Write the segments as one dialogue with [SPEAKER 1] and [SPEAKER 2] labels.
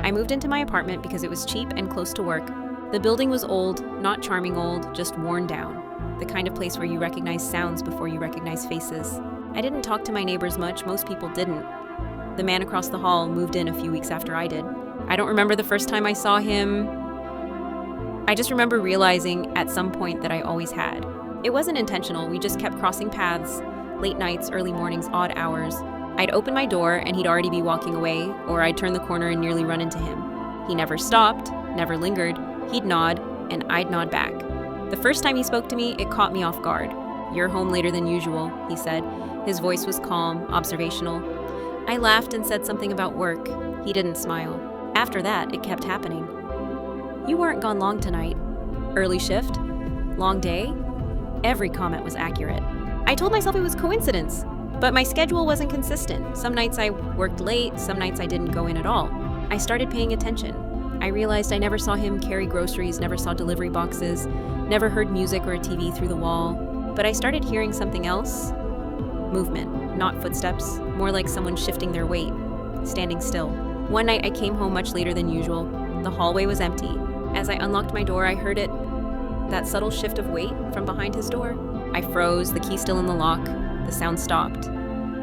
[SPEAKER 1] I moved into my apartment because it was cheap and close to work. The building was old, not charming old, just worn down. The kind of place where you recognize sounds before you recognize faces. I didn't talk to my neighbors much, most people didn't. The man across the hall moved in a few weeks after I did. I don't remember the first time I saw him. I just remember realizing at some point that I always had. It wasn't intentional, we just kept crossing paths, late nights, early mornings, odd hours. I'd open my door and he'd already be walking away, or I'd turn the corner and nearly run into him. He never stopped, never lingered. He'd nod, and I'd nod back. The first time he spoke to me, it caught me off guard. "You're home later than usual," he said. His voice was calm, observational. I laughed and said something about work. He didn't smile. After that, it kept happening. "You weren't gone long tonight. Early shift? Long day?" Every comment was accurate. I told myself it was coincidence, but my schedule wasn't consistent. Some nights I worked late, some nights I didn't go in at all. I started paying attention. I realized I never saw him carry groceries, never saw delivery boxes, never heard music or a TV through the wall. But I started hearing something else. Movement, not footsteps, more like someone shifting their weight, standing still. One night I came home much later than usual. The hallway was empty. As I unlocked my door, I heard it, that subtle shift of weight from behind his door. I froze, the key still in the lock. The sound stopped.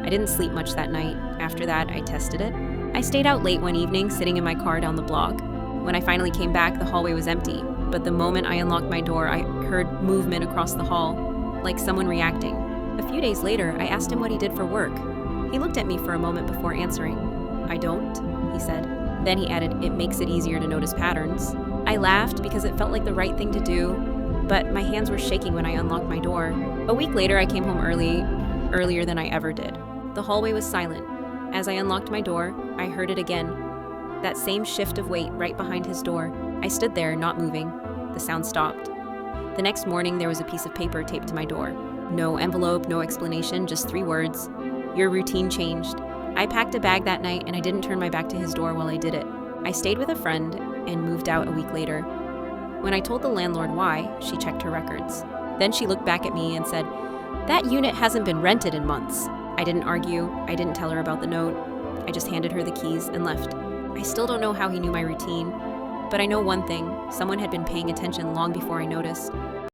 [SPEAKER 1] I didn't sleep much that night. After that, I tested it. I stayed out late one evening, sitting in my car down the block. When I finally came back, the hallway was empty. But the moment I unlocked my door, I heard movement across the hall, like someone reacting. A few days later, I asked him what he did for work. He looked at me for a moment before answering. "I don't," he said. Then he added, "It makes it easier to notice patterns." I laughed because it felt like the right thing to do, but my hands were shaking when I unlocked my door. A week later, I came home earlier than I ever did. The hallway was silent. As I unlocked my door, I heard it again. That same shift of weight right behind his door. I stood there, not moving. The sound stopped. The next morning, there was a piece of paper taped to my door. No envelope, no explanation, just 3 words. "Your routine changed." I packed a bag that night and I didn't turn my back to his door while I did it. I stayed with a friend and moved out a week later. When I told the landlord why, she checked her records. Then she looked back at me and said, "That unit hasn't been rented in months." I didn't argue. I didn't tell her about the note. I just handed her the keys and left. I still don't know how he knew my routine, but I know one thing: someone had been paying attention long before I noticed.